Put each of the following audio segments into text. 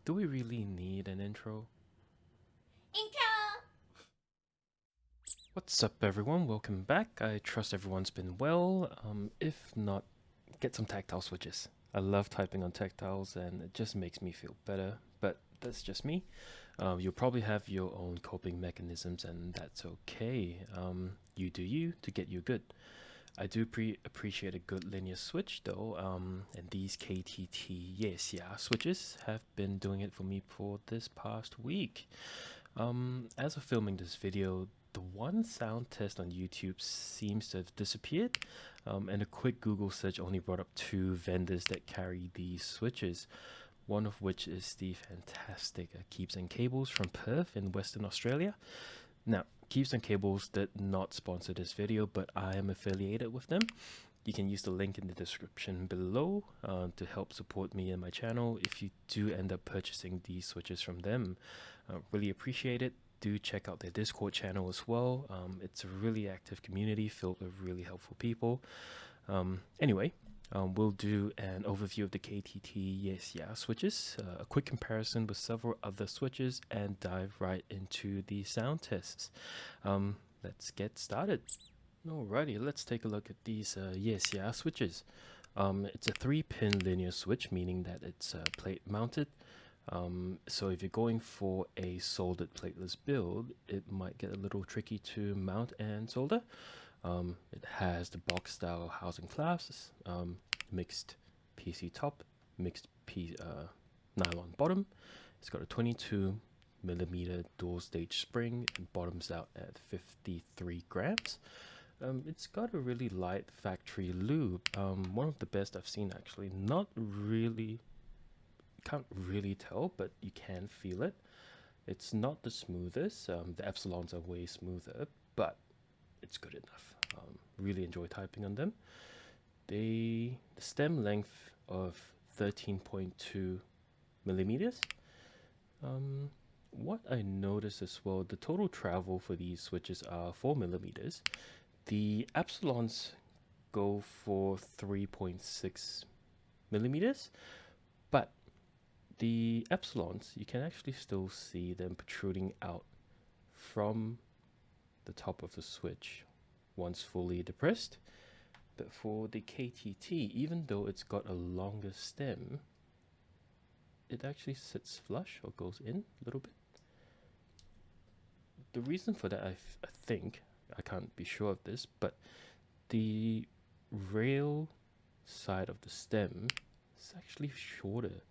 Do we really need an intro? Intro! What's up, everyone? Welcome back. I trust everyone's been well. If not, get some tactile switches. I love typing on tactiles and it just makes me feel better, but that's just me. You'll probably have your own coping mechanisms, and that's okay. You do you to get you good. I do appreciate a good linear switch though, and these KTT Yexia switches have been doing it for me for this past week. As of filming this video, the one sound test on YouTube seems to have disappeared, and a quick Google search only brought up 2 vendors that carry these switches, one of which is the fantastic Keeps and Cables from Perth in Western Australia. Now, Keeps and Cables did not sponsor this video, but I am affiliated with them. You can use the link in the description below to help support me and my channel if you do end up purchasing these switches from them. Really appreciate it. Do check out their Discord channel as well. It's a really active community filled with really helpful people. Anyway, we'll do an overview of the KTT Yexia switches, a quick comparison with several other switches, and dive right into the sound tests. Let's get started. Alrighty, let's take a look at these Yexia switches. It's a 3-pin linear switch, meaning that it's plate mounted. So if you're going for a soldered plateless build, it might get a little tricky to mount and solder. It has the box style housing clasps, mixed PC top, mixed nylon bottom. It's got a 22mm dual stage spring and bottoms out at 53 grams. It's got a really light factory lube, one of the best I've seen actually. Not really, can't really tell, but you can feel it. It's not the smoothest, the epsilons are way smoother, but it's good enough. Really enjoy typing on them. The stem length of 13.2 millimeters. What I noticed as well, the total travel for these switches are 4 millimeters. The epsilons go for 3.6 millimeters, but the epsilons, you can actually still see them protruding out from the top of the switch once fully depressed. But for the KTT, even though it's got a longer stem, it actually sits flush or goes in a little bit. The reason for that, I think, I can't be sure of this, but the rail side of the stem is actually shorter.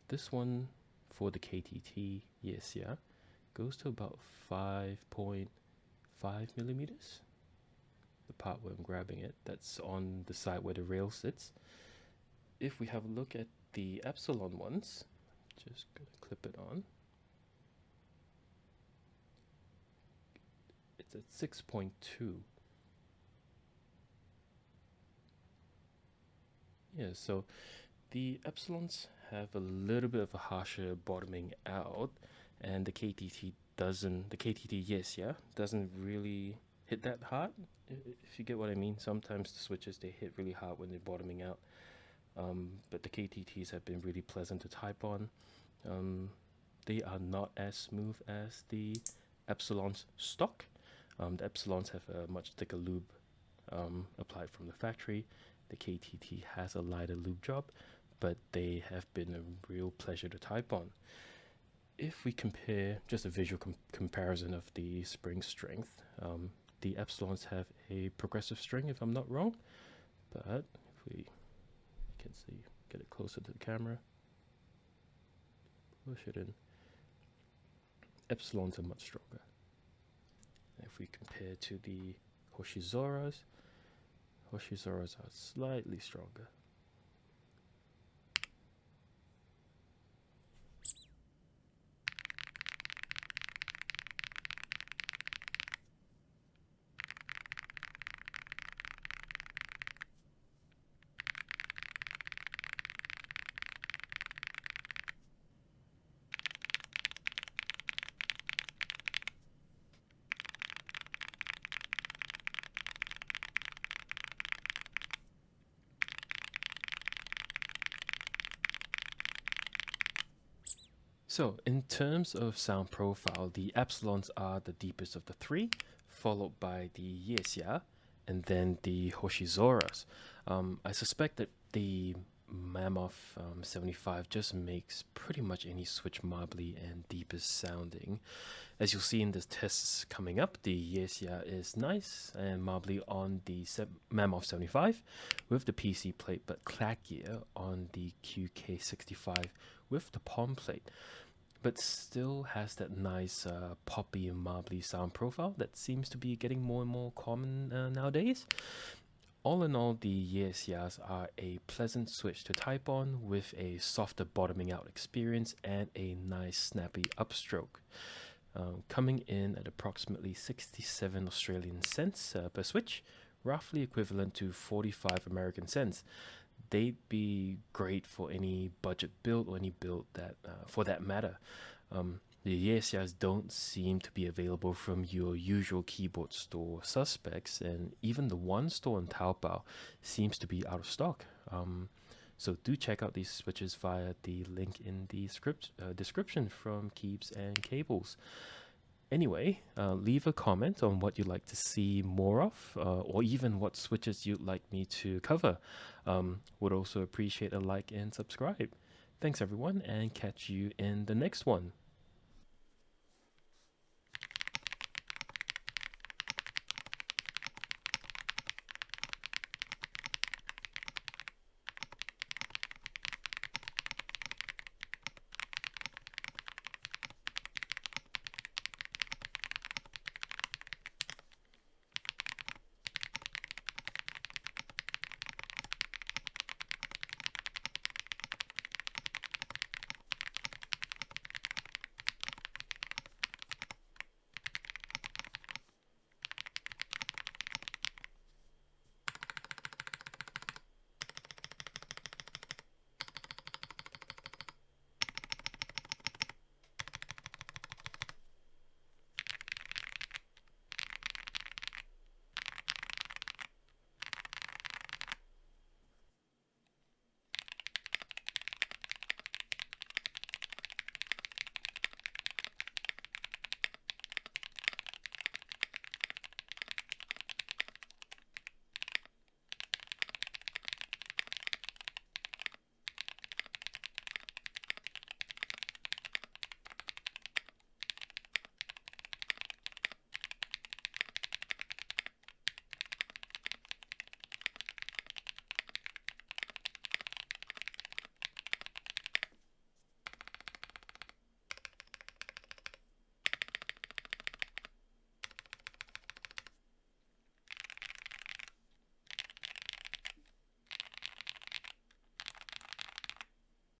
This one for the KTT Yexia goes to about 5.5 millimeters. The part where I'm grabbing it, that's on the side where the rail sits. If we have a look at the epsilon ones, just gonna clip it on. It's at 6.2. Yeah, so the epsilons have a little bit of a harsher bottoming out, and the KTT doesn't. The KTT Yexia doesn't really hit that hard, if you get what I mean. Sometimes the switches, they hit really hard when they're bottoming out, but the KTTs have been really pleasant to type on. They are not as smooth as the epsilons stock. The epsilons have a much thicker lube applied from the factory. The KTT has a lighter lube job, but they have been a real pleasure to type on. If we compare just a visual comparison of the spring strength, the epsilons have a progressive string, if I'm not wrong, but if we can see, get it closer to the camera, push it in, epsilons are much stronger. If we compare to the Hoshizoras are slightly stronger. So, in terms of sound profile, the epsilons are the deepest of the three, followed by the Yexia, and then the Hoshizoras. I suspect that the Mammoth 75 just makes pretty much any switch marbly and deepest sounding. As you'll see in the tests coming up, the Yexia is nice and marbly on the Mammoth 75 with the PC plate, but clackier on the QK65 with the palm plate, but still has that nice poppy and marbly sound profile that seems to be getting more and more common nowadays. All in all, the Yexias are a pleasant switch to type on with a softer bottoming out experience and a nice snappy upstroke. Coming in at approximately 67 Australian cents per switch, roughly equivalent to 45 American cents. They'd be great for any budget build or any build that, for that matter. The Yexias don't seem to be available from your usual keyboard store suspects, and even the one store in Taobao seems to be out of stock. So do check out these switches via the link in the description from Keeps and Cables. Anyway, leave a comment on what you'd like to see more of, or even what switches you'd like me to cover. Would also appreciate a like and subscribe. Thanks everyone, and catch you in the next one.